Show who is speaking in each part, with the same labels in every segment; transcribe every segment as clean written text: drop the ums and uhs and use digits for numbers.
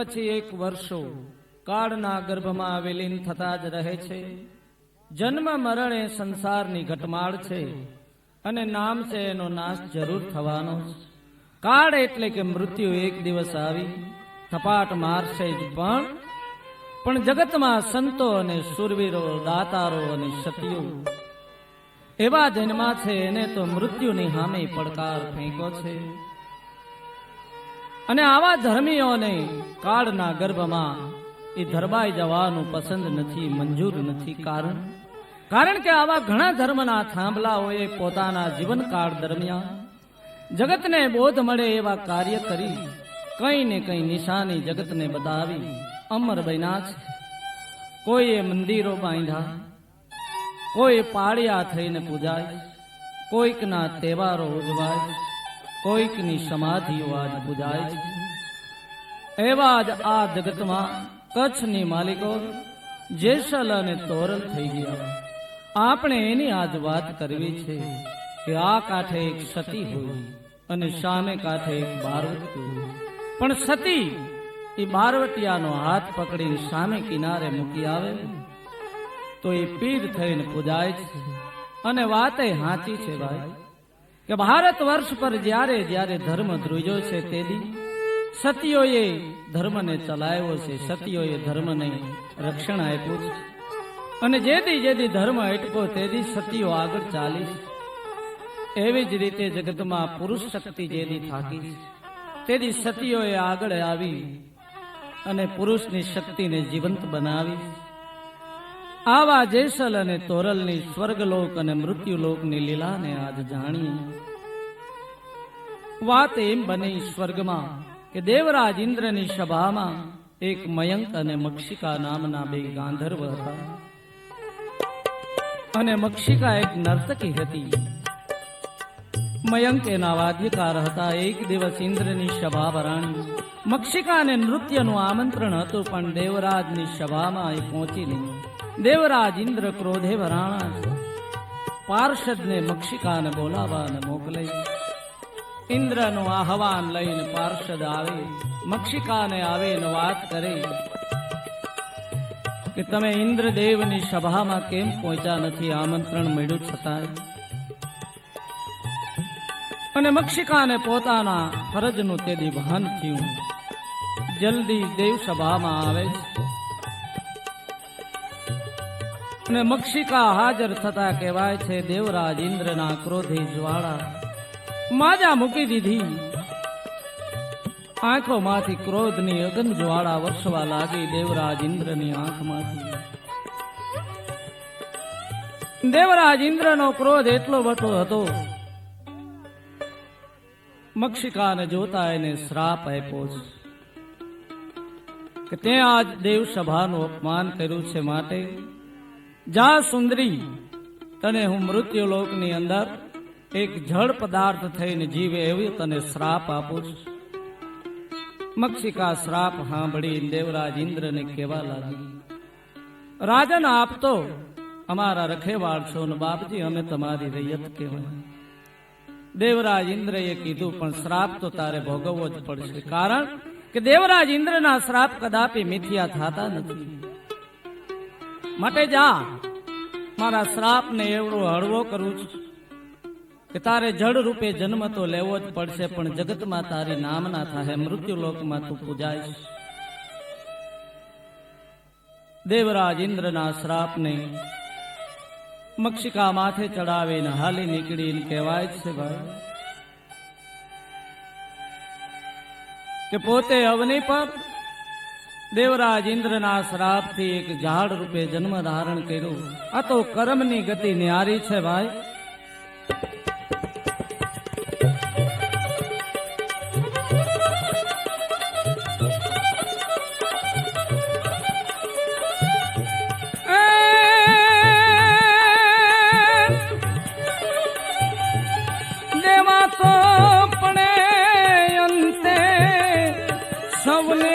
Speaker 1: પછી એક વર્ષો કાળના ગર્ભમાં વિલીન થતા જ રહે છે. જન્મ મરણ એ સંસારની ઘટમાળ છે અને નામ છે એનો નાશ જરૂર થવાનો. કાળ એટલે કે મૃત્યુ એક દિવસ આવી થપાટ મારશે જ, પણ જગતમાં સંતો અને સુરવીરો, દાતારો અને સતીઓ એવા જન્મા છે, એને તો મૃત્યુની સામે પડકાર ફેંકો છે. અને આવા ધર્મીઓને કાળના ગર્ભમાં એ ધરબાઈ જવાનું પસંદ નથી, મંજૂર નથી. કારણ કે આવા ઘણા ધર્મના થાંભલાઓએ પોતાના જીવનકાળ દરમિયાન જગતને બોધ મળે એવા કાર્ય કરી કઈ ને કઈ નિશાની જગતને બતાવી અમર બન્યા છે. કોઈએ મંદિરો બાંધ્યા, કોઈ પાળિયા થઈને પૂજાય, કોઈકના તહેવારો ઉજવાય, કોઈકની સમાધિઓ આજ પૂજાય છે. એવા જ આ જગતમાં કચ્છની માલિકો જેસલ અને તોરલ થઈ ગયા. આપણે એની આજ વાત કરવી છે કે આ કાંઠે એક સતી હોય અને સામે કાંઠે એક બારવટી હોય. પણ સતી એ બારવટિયાનો હાથ પકડીને સામે કિનારે મૂકી આવે તો એ પીર થઈને પૂજાય છે. અને વાતે સાચી છે ભાઈ કે ભારત વર્ષ પર જ્યારે જ્યારે ધર્મ ધ્રુજો છે તેથી સતીઓએ ધર્મને ચલાવ્યો છે, સતીઓએ ધર્મને રક્ષણ આપ્યું છે. અને જેથી ધર્મ અટકો તેથી સતીઓ આગળ ચાલી છે. એવી જ રીતે જગતમાં પુરુષ શક્તિ જેથી થાકી તેથી સતીઓએ આગળ આવી અને પુરુષની શક્તિને જીવંત બનાવી. આવા જેસલ અને તોરલની સ્વર્ગલોક અને મૃત્યુલોકની લીલાને આજ જાણીએ. વાત એમ બની સ્વર્ગમાં કે દેવરાજ ઇન્દ્રની સભામાં એક મયંક અને મક્ષિકા નામના બે ગાંધર્વ હતા. અને મક્ષિકા એક નર્તકી હતી. મયંક એના વાદ્યકાર હતા. એક દિવસ ઇન્દ્રની સભા ભરાણી. મક્ષિકાને નૃત્યનું આમંત્રણ હતું, પણ દેવરાજની સભામાં એ પહોંચી નહીં. દેવરાજ ઇન્દ્ર ક્રોધે ભરાણા પાર્ષદને મક્ષિકાને બોલાવવા અને મોકલે. ઇન્દ્રનું આહવાન લઈને પાર્ષદ આવે, મક્ષિકાને આવીને વાત કરે કે તમે ઇન્દ્રદેવની સભામાં કેમ પહોંચ્યા નથી, આમંત્રણ મળ્યું છતાંય. અને મક્ષિકાને પોતાના ફરજનું તેથી ભાન થયું. જલ્દી દેવ સભામાં આવે છે. અને મક્ષિકા હાજર થતા કહેવાય છે દેવરાજ ઇન્દ્રના ક્રોધે જ્વાળા માજા મૂકી દીધી. આંખોમાંથી ક્રોધની અગન જ્વાળા વર્ષવા લાગી દેવરાજ ઇન્દ્રની આંખમાંથી. દેવરાજ ઇન્દ્રનો ક્રોધ એટલો બધો હતો, મક્ષિકાને જોતા એને શ્રાપ આપ્યો છે કે તે આજ દેવ સભાનું અપમાન કર્યું છે, માટે જા સુંદરી, તને હું મૃત્યુલોકની અંદર એક જળ પદાર્થ થઈને જીવે એવી તને શ્રાપ આપું છું. મક્ષિકા શ્રાપ સાંભળી દેવરાજ ઇન્દ્રને કહેવા લાગી, રાજન આપ તો અમારા રખેવાળ છો ને બાપજી અમે તમારી રૈયત કહેવાય. દેવરાજ ઇન્દ્રએ કીધું પણ શ્રાપ તો તારે ભોગવવો જ પડશે, કારણ કે દેવરાજ ઇન્દ્રના શ્રાપ કદાપી મિથ્યા થતા નથી. માટે જા, મારા શ્રાપને એવડો હળવો કરું છું કે તારે જળ રૂપે જન્મ તો લેવો જ પડશે, પણ જગતમાં તારી નામના થાય, મૃત્યુલોકમાં તું પૂજાય. દેવરાજ ઇન્દ્રના શ્રાપને મક્ષિકા માથે ચડાવીને હાલી નીકળીને કહેવાય છે ભાઈ કે પોતે અવનિ પર દેવરાજ ઇન્દ્રના શ્રાપથી એક ઝાડ રૂપે જન્મ ધારણ કર્યું. આ તો કર્મની ગતિ ન્યારી છે ભાઈ. સૌને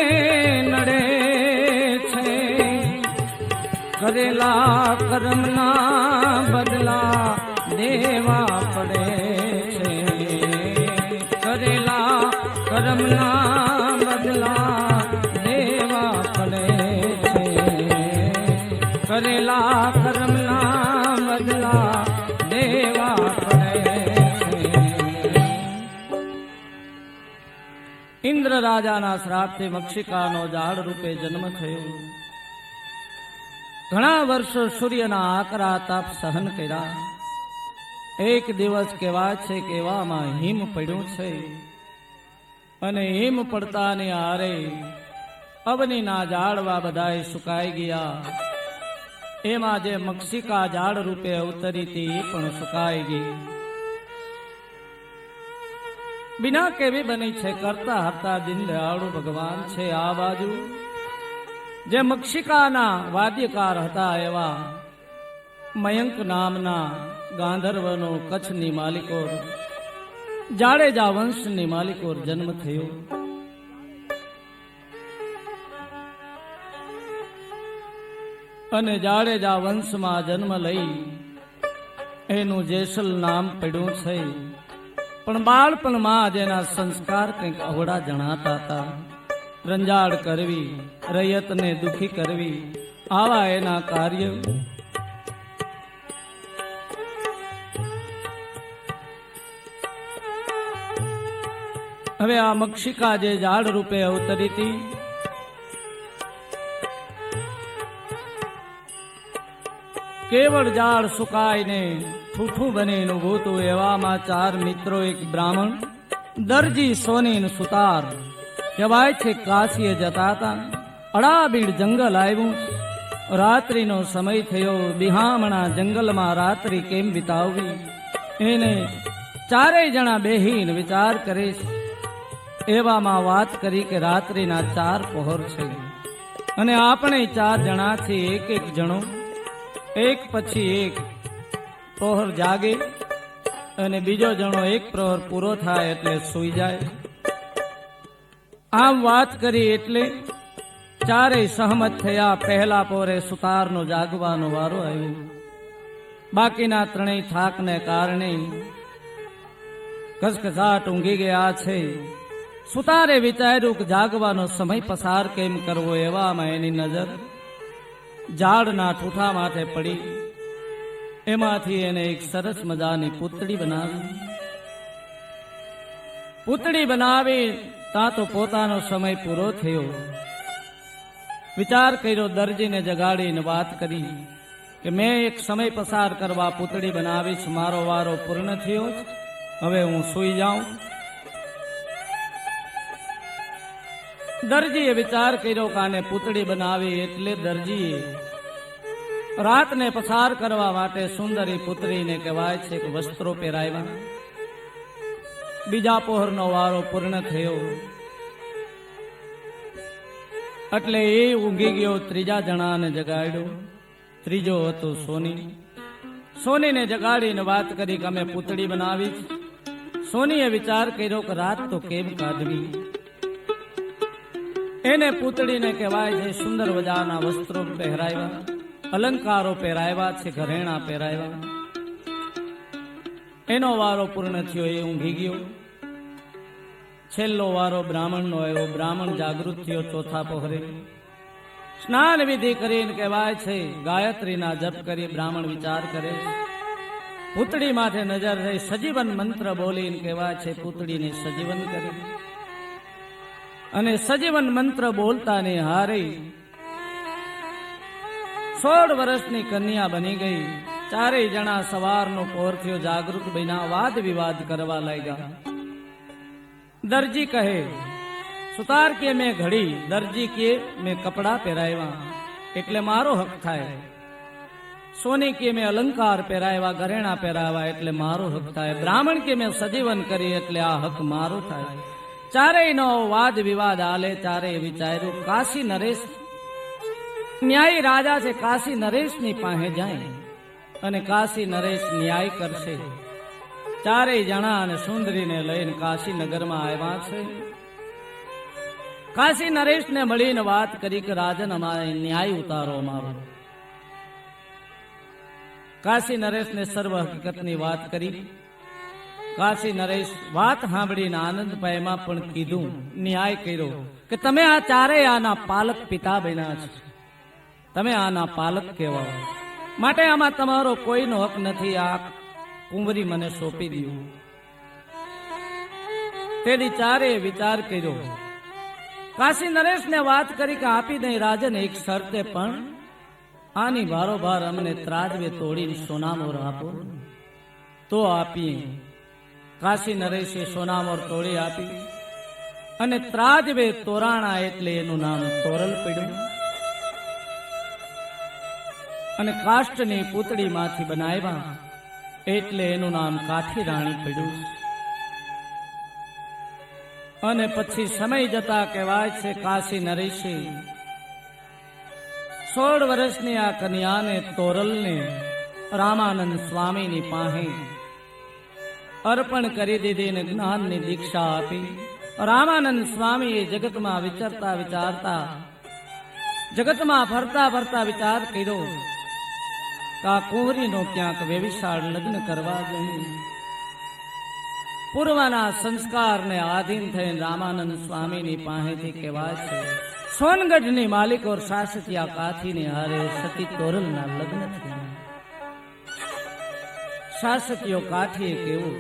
Speaker 1: નડે છે કરેલા કર્મના બદલા દેવા પડે છે, કરેલા કર્મના બદલા કરેલા કર્મના બદલા દેવા પડે છે. ઇન્દ્ર રાજાના શ્રાપથી મક્ષિકાનો ઝાડ રૂપે જન્મ થયો. ઘણા વર્ષો સૂર્યના આકરા તાપ સહન કર્યા. એક દિવસ કહેવાય છે કે એવામાં હિમ પડ્યું છે અને હિમ પડતાની હારે અવનીના ઝાડવા બધાય સુકાઈ ગયા. એમાં જે મક્ષિકા ઝાડ રૂપે અવતરી હતી એ પણ સુકાઈ ગઈ. બિના કેવી બની છે કરતા હતા દીનદયાળુ ભગવાન છે. આ બાજુ જે મક્ષિકાના વાદ્યકાર હતા એવા મયંક નામના ગાંધર્વનો કચ્છની માલિકોર જાડેજા વંશની માલિકોર જન્મ થયો. અને જાડેજા વંશમાં જન્મ લઈ એનું જેસલ નામ પડ્યું છે. પણ બાળપણમાં જેના સંસ્કાર કંઈક અવળા જણાતા હતા. રંજાડ કરવી, રૈયતને દુખી કરવી, આવા એના કાર્ય. હવે આ મક્ષિકા જે ઝાડ રૂપે અવતરી હતી કેવળ ઝાડ સુકાઈને ઠૂઠું બનીને ઊભું હતું. એવામાં ચાર મિત્રો, એક બ્રાહ્મણ, દરજી, સોની ને સુતાર કહેવાય છે કાશીએ જતા હતા. અડાબીડ જંગલ આવ્યું. રાત્રિનો સમય થયો. બિહામણા જંગલમાં રાત્રિ કેમ વિતાવવી એને ચારેય જણા બેહીને વિચાર કરે છે. એવામાં વાત કરી કે રાત્રિના 4 પહોર છે અને આપણે 4 જણાથી એક જણો એક પછી એક પ્રહર જાગે અને બીજો જણો એક પ્રહર પૂરો થાય એટલે સૂઈ જાય. આમ વાત કરી એટલે ચારેય સહમત થયા. પહેલા પોરે સુતારનો જાગવાનો વારો આવ્યો. બાકીના ત્રણેય થાકને કારણે કસકસાટ ઊંઘી ગયા છે. સુતારે વિચાર્યું કે જાગવાનો સમય પસાર કેમ કરવો. એવામાં એની નજર ઝાડના ઠૂઠા માથે પડી. એમાંથી એને એક સરસ મજાની પૂતળી બનાવી. પૂતળી બનાવી ત્યાં તો પોતાનો સમય પૂરો થયો. વિચાર કર્યો, દરજીને જગાડીને વાત કરી કે મેં એક સમય પસાર કરવા પૂતળી બનાવીશ, મારો વારો પૂર્ણ થયો, હવે હું સૂઈ જાઉં. દરજીએ વિચાર કર્યો કે આને પૂતળી બનાવી એટલે દરજીએ રાતને પસાર કરવા માટે સુંદરી પુત્રીને કહેવાય છે કે વસ્ત્રો પહેરાવ્યા. બીજા પહોરનો વારો પૂર્ણ થયો એટલે એ ઊંઘી ગયો. ત્રીજા જણાને જગાડ્યો. ત્રીજો હતો સોની. સોનીને જગાડીને વાત કરી કે અમે પૂતળી બનાવી. સોનીએ વિચાર કર્યો કે રાત તો કેમ કાઢવી. એને પૂતળીને કહેવાય છે સુંદર મજાના વસ્ત્રો પહેરાવ્યા, અલંકારો પહેરાવ્યા છે, ઘરેણા પહેરાવ્યા. એનો વારો પૂર્ણ થયો, એ ઊંઘી ગયો. છેલ્લો વારો બ્રાહ્મણનો આવ્યો. બ્રાહ્મણ જાગૃત થયો ચોથા પહોરે. સ્નાન વિધિ કરીને કહેવાય છે ગાયત્રીના જપ કરી બ્રાહ્મણ વિચાર કરે. પૂતળી માથે નજર રહી સજીવન મંત્ર બોલીને કહેવાય છે પૂતળીને સજીવન કરી અને સજીવન મંત્ર બોલતાને હારે 16 વર્ષની કન્યા બની ગઈ. ચારેય જણા સવારનો પહોર થયો, જાગૃત બન્યા, વાદ વિવાદ કરવા લાગ્યા. દરજી કહે સુતાર કે મેં ઘડી, દરજી કે મેં કપડા પહેરાવ્યા એટલે મારો હક થાય. સોની કે મેં અલંકાર પહેરાવ્યા, ઘરેણા પહેરાવ્યા એટલે મારો હક થાય. બ્રાહ્મણ કે મેં સજીવન કરી એટલે આ હક મારો થાય. ચારેયનો વાદ વિવાદ આલે. ચારેય વિચાર્યું કાશી નરેશ ન્યાયી રાજા છે, કાશી નરેશની પાસે જાય અને કાશી નરેશ ન્યાય કરશે. ચારેય જણા અને સુંદરીને લઈને કાશી નગરમાં આવ્યા છે. કાશી નરેશને મળીને વાત કરી કે રાજન અમારે ન્યાય ઉતારો અમારો. કાશી નરેશને સર્વ હકીકતની વાત કરી. કાશી નરેશ વાત સાંભળીને આનંદ પામ્યા, પણ કીધું ન્યાય કર્યો કે તમે આ ચારેય આના પાલક પિતા બન્યા છો. તમે આના પાલક કહેવાઓ, માટે આમાં તમારો કોઈનો હક નથી. આ કુંવરી મને સોંપી દીધું. તેની ચારે વિચાર કર્યો. કાશી નરેશને વાત કરી કે આપી દઈ રાજન, એક શરતે, પણ આની બારોબાર અમને ત્રાજવે તોડીને સોનામોર આપો તો આપીએ. કાશી નરેશે સોનામોર તોડી આપી અને ત્રાજવે તોરાણા એટલે એનું નામ તોરલ પડ્યું. અને કાષ્ટની પૂતળીમાંથી બનાવ્યા એટલે એનું નામ કાઠી રાણી પડ્યું. અને પછી સમય જતા કહેવાય છે કાશી નરેશે 16 વર્ષની આ કન્યાને તોરલને રામાનંદ સ્વામીની પાસે અર્પણ કરી દીધી અને જ્ઞાનની દીક્ષા આપી. રામાનંદ સ્વામીએ જગતમાં વિચરતા વિચારતા, જગતમાં ફરતા ફરતા વિચાર કર્યો કે આ કુંવરીનો ક્યાંક વેવિશાળ લગ્ન કરવા જોઈએ. પૂર્વના સંસ્કારને આધીન થઈને રામાનંદ સ્વામીની પાસેથી કહેવાય છે સોનગઢની માલિક ઓર સાસતિયા કાથીને હારે સતી તોરલના લગ્ન થયા. સાસતીયો કાઠીએ કેવું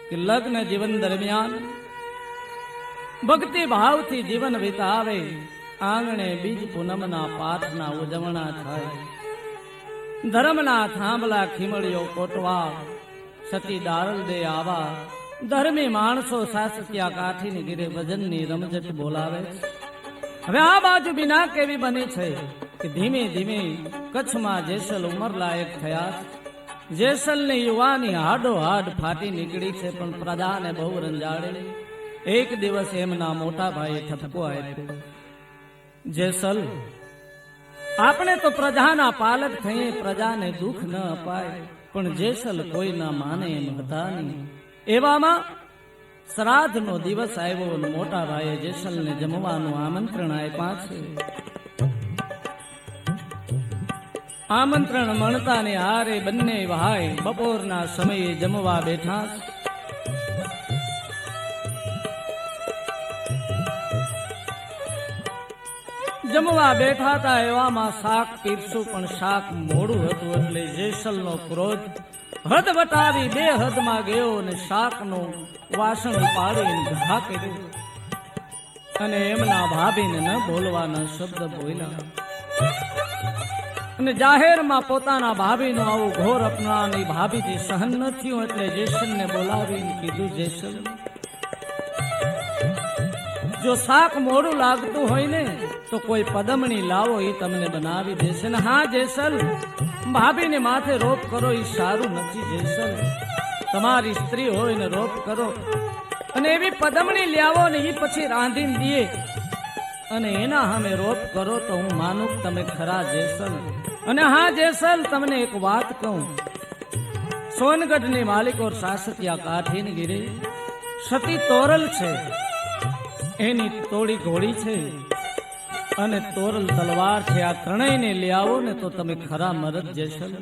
Speaker 1: કે લગ્ન જીવન દરમિયાન ભક્તિ ભાવથી જીવન વિતાવે, આંગણે બીજ પૂનમના પાઠના ઉજવણા થાય, ધર્મના થાંભલા ખીમળીઓ કોટવા, સતી દારલ દે આવા ધર્મી માણસો સાસતિયા કાઠીની ગીરે ભજનની રમઝટ બોલાવે. હવે આ બાજુ બીના કેવી બની છે કે ધીમે ધીમે કચ્છમાં જેસલ ઉંમર લાયક થયા. જેસલની યુવાની હાડો હાડ ફાટી નીકળી છે, પણ પ્રજાને બહુ રંજાડે. એક દિવસ એમના મોટા ભાઈએ ઠપકો આપ્યો, જેસલ, આપણે તો પ્રજાના પાલક થઈએ, પ્રજાને દુઃખ ન અપાય, પણ જેસલ કોઈ ના માને એમ હતા નહીં. એવામાં શ્રાદ્ધનો દિવસ આવ્યો અને મોટા ભાઈએ જેસલને જમવાનું આમંત્રણ આપ્યા છે. આમંત્રણ મળતા ને હારે બંને ભાઈ બપોરના સમયે જમવા બેઠા. જમવા બેઠા હતા એવામાં શાક પીરસું, પણ શાક મોડું હતું એટલે જેસલનો ક્રોધ હદ વટાવી બે હદમાં ગયો અને શાકનું વાસણ ઉપાડીને ઘા કર્યું અને એમના ભાભીને ન બોલવાના શબ્દ બોલ્યા. અને જાહેરમાં પોતાના ભાભીનું આવું ઘોર અપનાવવાની ભાભીથી સહન ન થયું એટલે જેસલને બોલાવીને કીધું, જેસલ, જો શાક મોડું લાગતું હોય ને તો કોઈ પદમણી લાવો, એ તમને બનાવી દેશે. ને હા જેસલ, ભાભીને માથે રોપ કરો એ સારું નથી. જેસલ, તમારી સ્ત્રી હોય ને રોપ કરો અને એવી પદમણી લાવો ને એ પછી રાંધીને દે અને એના સામે રોપ કરો તો હું માનું તમે ખરા. જેસલ, અને હા જેસલ, તમને એક વાત કહું, સોનગઢની માલિક ઓર સાસતિયા કાઠીની ગીરે સતી તોરલ છે, એની તોડી ઘોડી છે અને તોરલ તલવાર છે. આ ત્રણેયને લઈ આવો ને તો તમે ખરા મરદ. જેસલ,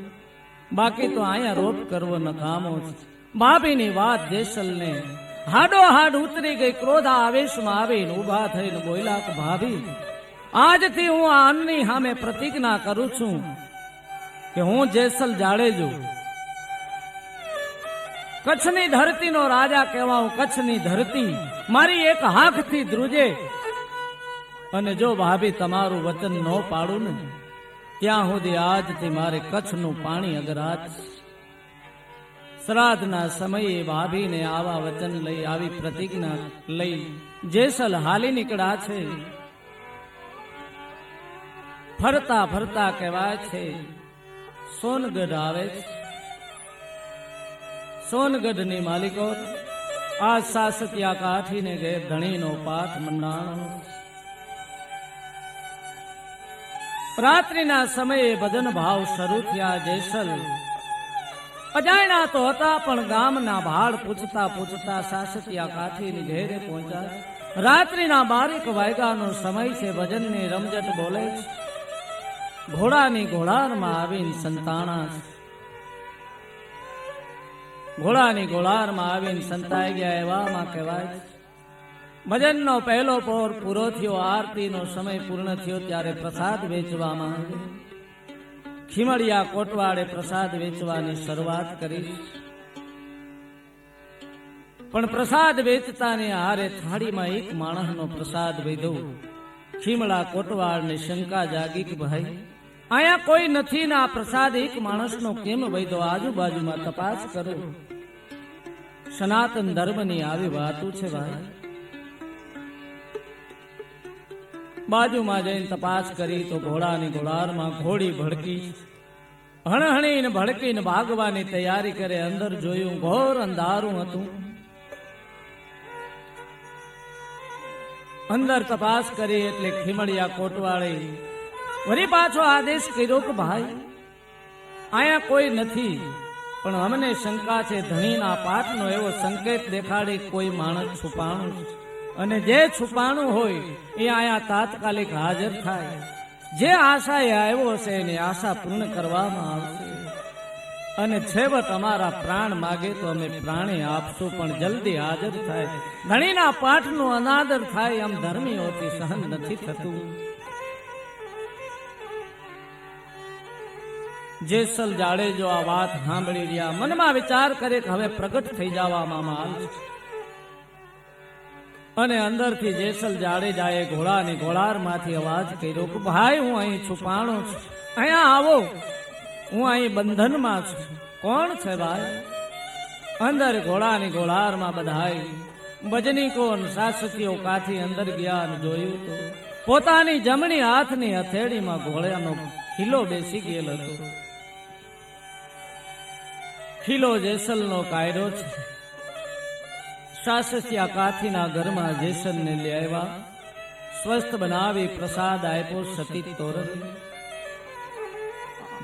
Speaker 1: બાકી તો અહીંયા રોપ કરવો નકામો છે. ભાભીની વાત જેસલને હાડો હાડ ઉતરી ગઈ. ક્રોધ આવેશમાં આવીને ઉભા થઈને બોલ્યા કે ભાભી, આજથી હું આ અન્નની સામે પ્રતિજ્ઞા કરું છું કે હું જેસલ જાડેજો કચ્છની ધરતીનો રાજા કહેવાઉં. કચ્છની ધરતી મારી એક હાથથી ધ્રુજે અને જો ભાભી તમારું વચન ન પાડું ને ત્યાં સુધી આજથી મારે કચ્છનું પાણી અગરાજ. શ્રાદ્ધના સમયે ભાભીને આવા વચન લઈ, આવી પ્રતિજ્ઞા લઈ જેસલ હાલી નીકળ્યા છે. ફરતા ફરતા કહેવાય છે સોનગઢ આવે છે. સોનગઢની માલિકો આ સાસતિયા કાઠીને ઘેર ધણીનો પાઠ મંડાણો. રાત્રિના સમયે ભજન ભાવ શરૂ થયા. જેસલ અજાણ્યા તો હતા, પણ ગામના ભાડ પૂછતા પૂછતા સાસતિયા કાઠીની ઘેરે પહોંચ્યા. રાત્રિના 12 વાગ્યાનો સમય છે. ભજનની રમઝટ બોલે છે. ઘોડાની ઘોડારમાં આવીને સંતાણા. ઘોડાની ઘોડારમાં આવીને સંતાઈ ગયા. એવામાં કહેવાય ભજનનો પહેલો પહોર પૂરો થયો, આરતીનો સમય પૂર્ણ થયો ત્યારે પ્રસાદ વેચવામાં આવ્યો. ખીમડિયા કોટવાડે પ્રસાદ વેચવાની શરૂઆત કરી, પણ પ્રસાદ વેચતાની હારે થાળીમાં એક માણસનો પ્રસાદ વેધો. ખીમડા કોટવાડને શંકા જાગી કે ભાઈ અહીંયા કોઈ નથી ને આ પ્રસાદ એક માણસનો કેમ વૈધો? આજુબાજુમાં તપાસ કરો. સનાતન ધર્મની આવી વાતો છે ભાઈ. બાજુમાં જઈને તપાસ કરી તો ઘોડાની ઘોડારમાં ઘોડી ભડકી, હણહણીને ભડકીને ભાગવાની તૈયારી કરે. અંદર જોયું ઘોર અંધારું હતું. અંદર તપાસ કરી એટલે ખીમડિયા કોટવાળે વળી પાછો આદેશ કર્યો કે ભાઈ અહીંયા કોઈ નથી, પણ અમને શંકા છે ધણીના પાઠનો એવો સંકેત દેખાડી કોઈ માણસ છુપાણું છે, અને જે છુપાણું હોય એ અહીંયા તાત્કાલિક હાજર થાય. જે આશાએ આવ્યો હશે એની આશા પૂર્ણ કરવામાં આવશે, અને છેવટ અમારા પ્રાણ માગે તો અમે પ્રાણે આપશું, પણ જલ્દી હાજર થાય. ધણીના પાઠનો અનાદર થાય એમ ધર્મીઓથી સહન નથી થતું. જેસલ જાડેજો આ વાત સાંભળી રહ્યા, મનમાં વિચાર કરે કે હવે પ્રગટ થઈ જવામાં માલ છે. અને અંદરથી જેસલ જાડેજાએ ઘોડાની ઘોડારમાંથી અવાજ કર્યો કે ભાઈ હું અહીં છુપાણો છું, અહીંયા આવો, હું અહીં બંધનમાં છું. કોણ છે ભાઈ? અંદર ઘોડાની ઘોડારમાં બધાય ભજનીકો અને શાસકીઓ કાથી અંદર ગયા અને જોયું તો પોતાની જમણી હાથની હથેળીમાં ઘોડાનો ખીલો બેસી ગયેલ હતો. ખીલો જેસલનો કાયરો છે. શાસકિયા કાથીના ઘરમાં જેસલને લઈ આવ્યા, સ્વસ્થ બનાવી પ્રસાદ આપ્યો. સતી તોરણ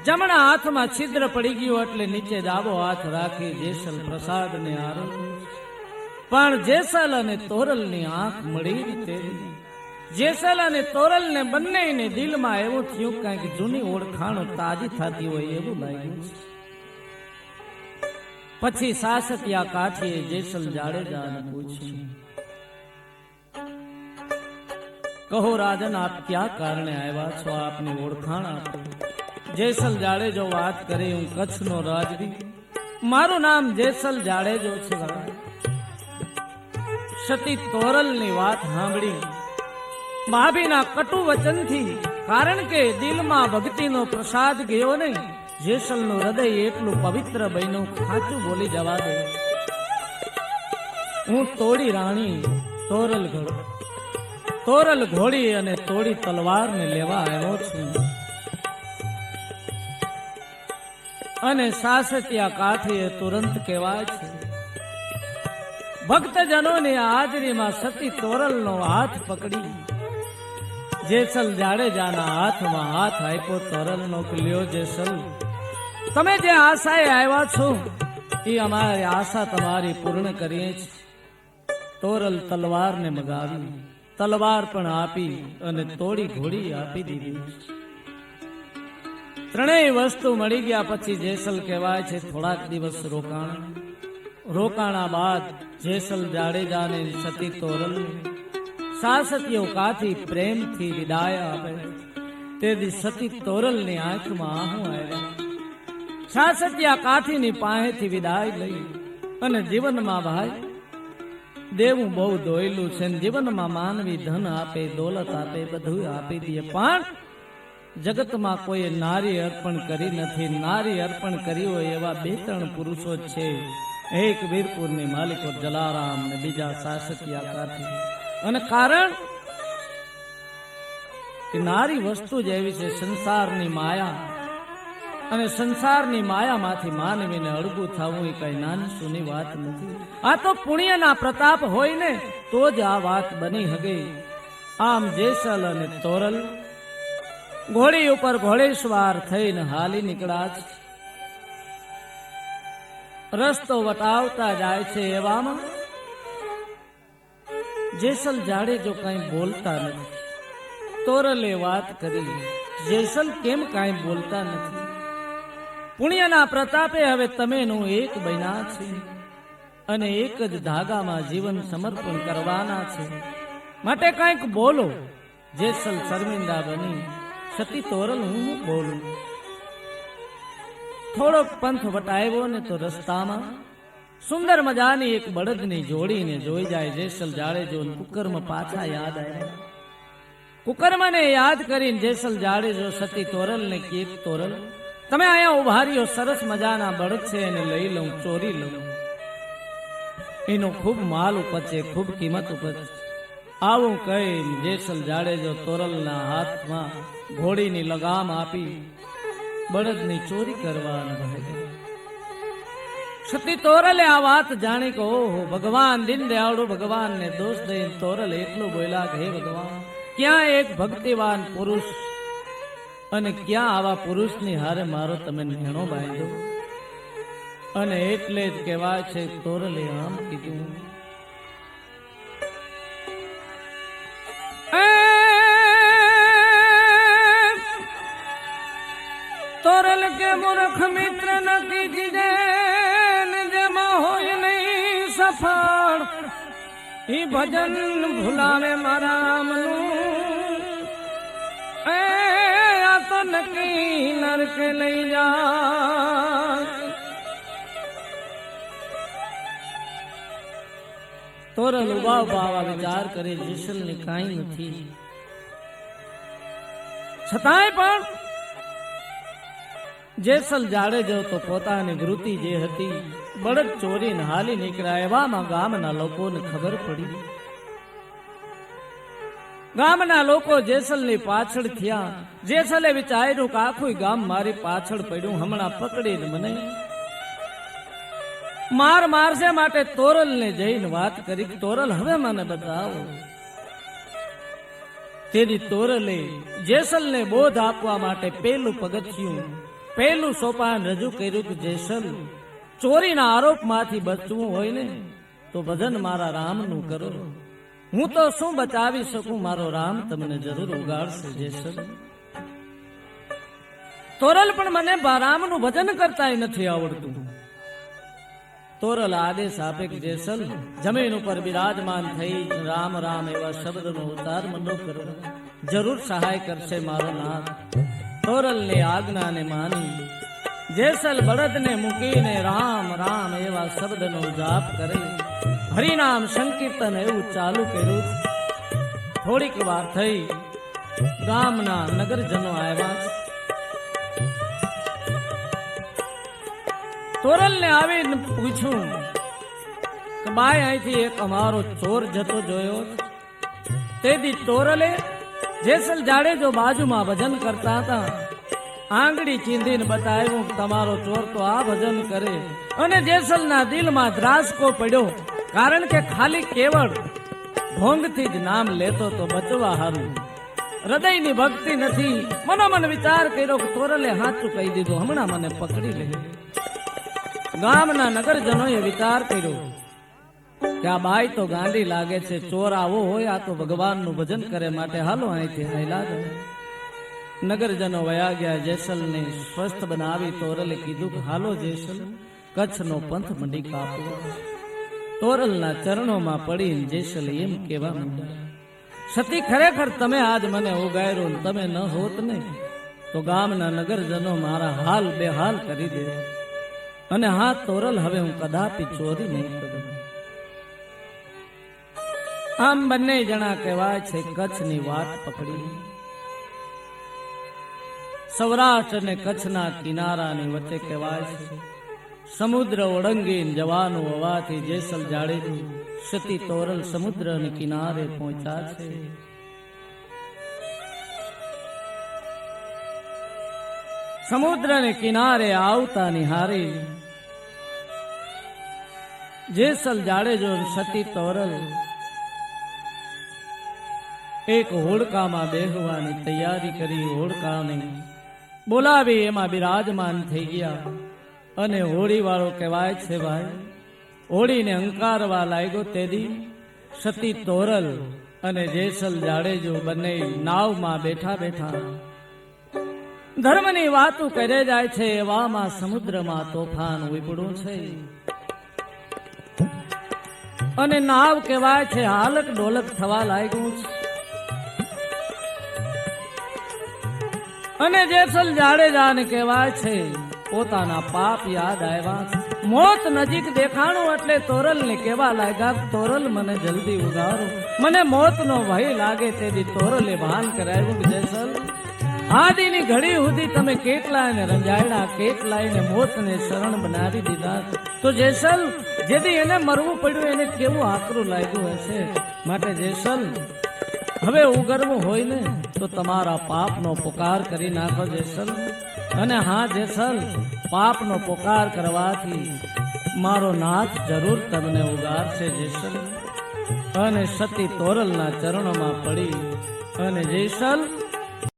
Speaker 1: જમણા હાથમાં છિદ્ર પડી ગયું એટલે નીચે ડાબો હાથ રાખી જેસલ પ્રસાદને આરોગ્ય. પણ જેસલ અને તોરલની આંખ મળી રીતે જેસલ અને તોરલને બંનેને દિલમાં એવું થયું કંઈક જૂની ઓળખાણો તાજી થતી હોય એવું લાગ્યું. પછી શાસકિયા કાઠીએ જેસલ જાડેજાને પૂછ્યું, કહો રાજન, આપ ક્યાં કારણે આવ્યા છો? આપની ઓળખાણ આપો. જેસલ જાડેજો વાત કરી, હું કચ્છનો રાજવી, મારું નામ જેસલ જાડેજો છે. સતી તોરલની વાત સાંભળી ભાભીના કટુ વચનથી, કારણ કે દિલમાં ભક્તિનો પ્રસાદ ગયો નહીં, જેસલનું હૃદય એટલું પવિત્ર બન્યું, ખાચું બોલી જવા દે. હું તોડી રાણી તોરલ ઘોડી અને તોડી તલવારને લેવા આવ્યો છું. અને શાસકિયા કાઠીએ તુરંત કહેવાય છે, ભક્તજનોની હાજરીમાં સતી તોરલનો હાથ પકડી જેસલ જાડેજાના હાથમાં હાથ આપ્યો. તોરલનો લ્યો જેસલ, તમે જે આશાએ આવ્યા છો એ અમારી આશા તમારી પૂર્ણ કરીએ છીએ. તોરલ તલવારને મગાવી, તલવાર પણ આપી અને તોડી ઘોડી આપી દીધી. ત્રણેય વસ્તુ મળી ગયા પછી જેસલ કહેવાય છે થોડાક દિવસ રોકાણા બાદ જેસલ જાડેજાને સતી તોરલ શાસકીઓ કાથી પ્રેમથી વિદાય આપે. તેથી સતી તોરલની આંખમાં આંસુ આવ્યા. શાસકિયા કાઠીની પાસેથી વિદાય લઈ અને જીવનમાં ભાઈ દેવું બહુ દોયલું છે. જીવનમાં માનવી ધન આપે, દોલત આપે, બધું આપી દે, પણ જગતમાં કોઈ નારી અર્પણ કરી નથી. નારી અર્પણ કરી હોય એવા 2-3 પુરુષો છે. એક વીરપુરની માલિકો જલારામ ને બીજા શાસકિયા કાઠી. અને કારણ કે નારી વસ્તુ જ એવી છે, સંસારની માયા, અને સંસારની માયામાંથી માનવીને અળગું થવું એ કઈ નાની સૂની વાત નથી. આ તો પુણ્યના પ્રતાપ હોય ને તો જ આ વાત બની હગે. આમ જેસલ અને તોરલ ઘોડી ઉપર ઘોડેસવાર થઈને હાલી નીકળ્યા છે. રસ્તો વટાવતા જાય છે. એવામાં જેસલ જાડેજો કઈ બોલતા નથી. તોરલે વાત કરી, જેસલ કેમ કઈ બોલતા નથી? પુણ્યના પ્રતાપે હવે તમેનું એક બન્યા છે અને એક જ ધાગામાં જીવન સમર્પણ કરવાના છે. માટે કંઈક બોલો. જેસલ શર્મિંદા બની સતી તોરલ હું બોલું. થોડોક પંથ વટાવ્યો ને તો રસ્તામાં સુંદર મજાની એક બળદની જોડીને જોઈ જાય જેસલ જાડેજો. કુકરમાં પાછા યાદ આવ્યા. કુકર્મને યાદ કરીને જેસલ જાડેજો સતી તોરલને કે તોરલ તમે અહીંયા ઉભા રહ્યો, સરસ મજાના બળદ છે એને લઈ લઉં, ચોરી લઉં. એનો ખૂબ માલ ઉપજે, ખૂબ કિંમત ઉપજે. આવું કહી જેસલ જાડેજો તોરલના હાથમાં ઘોડીની લગામ આપી બળદની ચોરી કરવાના ભાઈ. સતી તોરલે આ વાત જાણી કે ઓહો ભગવાન દિન દયાળુ ભગવાનને દોષ દઈને તોરલ એટલું બોલ્યા કે હે ભગવાન, ક્યાં એક ભક્તિવાન પુરુષ અને ક્યાં આવા પુરુષની હારે મારો તમે નેણો બાંધ્યો. અને એટલે જ કહેવાય છે તોરલે આમ કીધું. તોરલ કે મૂર્ખ મિત્ર નથી જીજે જેમાં હોય નહીં સફળ. ઈ ભજન ભૂલાવે મારા રામનું, આ તો નક્કી નરક લઈ જા. તોરલ ઉભા ઉભા વિચાર કરે જેસલને કાંઈ નથી, છતાંય પણ જેસલ જાડેજો તો પોતાની વૃત્તિ જે હતી બળદ ચોરીને હાલી નીકળ્યા. એવામાં ગામના લોકોને ખબર પડી. ગામના લોકો જેસલની પાછળ થયા. જેસલે વિચાર્યું કે આખું ગામ મારી પાછળ પડ્યું, હમણાં પકડીને મને મારશે. માટે તોરલને જઈને વાત કરી, તોરલ હવે મને બતાવો. તેની તોરલે જેસલને બોધ આપવા માટે પેલું પગથિયું, પહેલું સોપાન રજૂ કર્યું કે જેસલ ચોરીના આરોપમાંથી બચવું હોય ને તો ભજન મારા રામનું કરો. હું તો શું બચાવી શકું, મારો રામ તમને જરૂર ઉગાડશે. જેસલ તોરલ પણ મને રામનું ભજન કરતા નથી આવડતું. તોરલ આદેશ આપે કે જેસલ જમીન ઉપર બિરાજમાન થઈ રામ રામ એવા શબ્દનો ઉચ્ચાર મંડો કરો, જરૂર સહાય કરશે મારો નાથ. તોરલની આજ્ઞાને માની જેસલ બળદને મૂકીને રામ રામ એવા શબ્દનો જાપ કરે, હરિનામ સંકીર્તન એવું ચાલુ કર્યું. થોડીક વાર થઈ ગામના નગરજનો આવ્યા. તોરલને આવીને પૂછ્યું કે બાય અહીંથી એક અમારો ચોર જતો જોયો. તેથી તોરલે જેસલ જાડેજો બાજુમાં ભજન કરતા હતા આંગળી ચીંધીને બતાવ્યું કે તમારો ચોર તો આ ભજન કરે. અને જેસલના દિલમાં દ્રાસકો પડ્યો, કારણ કે ખાલી કેવળ ભોંગથી જ નામ લેતો તો બચવા હારું, હૃદયની ભક્તિ નથી. મનોમન વિચાર કર્યો કે તોરલે હાચું કહી દીધું, હમણાં મને પકડી લે. ગામના નગરજનોએ વિચાર કર્યો કે આ બાઈ તો ગાંડી લાગે છે, ચોર આવો હોય આ તો ભગવાનનું ભજન કરે, માટે હાલો અહીંથી હાલ્યા જાય. નગરજનો વયા ગયા. જેસલને સ્વસ્થ બનાવી તોરલે કીધું કે હાલો જેસલ કચ્છનો પંથ મંડી કાપો. તોરલના ચરણોમાં પડીને જેસલ એમ કહેવા માંડ્યા, સતી ખરેખર તમે આજ મને ઉગાર્યો, તમે ન હોત ને તો ગામના નગરજનો મારા હાલ બેહાલ કરી દે. અને હા તોરલ, હવે હું કદાપી ચોરી નહીં કરું. આમ બંને જણા કહેવાય છે કચ્છની વાત પકડી. સૌરાષ્ટ્ર અને કચ્છના કિનારાની વચ્ચે કહેવાય છે સમુદ્ર ઓળંગીને જવાનું હોવાથી જેસલ જાડેજો સતી તોરલ સમુદ્રના કિનારે પહોંચ્યા છે. સમુદ્રને કિનારે આવતા નિહારી જેસલ જાડેજો સતી તોરલ એક હોડકામાં બેહવાની તૈયારી કરી. હોડકાને બોલાવી એમાં બિરાજમાન થઈ ગયા. અને હોડી વાળો કહેવાય છે ભાઈ હોડીને અંકારવા લાગ્યો. તેદી સતી તોરલ અને જેસલ જાડેજો બંને નાવમાં બેઠા બેઠા ધર્મની વાતો કરે જાય છે. એવામાં સમુદ્રમાં તોફાન ઉપડ્યું છે. અને નાવ કહેવાય છે હાલક ડોલક થવા લાગ્યું છે. અને જેસલ જાડેજાને કહેવાય છે પોતાના પાપ યાદ આવ્યા છે. મોત નજીક દેખાણું એટલે તોરલને કહેવા લાગ્યા, તોરલ મને જલ્દી ઉગારો, મને મોતનો ભય લાગે. તેથી તોરલે ભાન કરાવ્યું કે જેસલ આદિની ઘડી સુધી તમે કેટલાયને રંજાયડા, કેટલાયને મોતને શરણ બનાવી દીધા. તો જેસલ જેથી એને મરવું પડ્યું એને કેવું આકરું લાગ્યું હશે. માટે જેસલ હવે ઉગરવું હોય ને તો તમારા પાપનો પુકાર કરી નાખો જેસલ. અને હા જેસલ, પાપનો પુકાર કરવાથી મારો નાથ જરૂર તમને ઉગારશે જેસલ. અને સતી તોરલના ચરણોમાં પડી અને જેસલ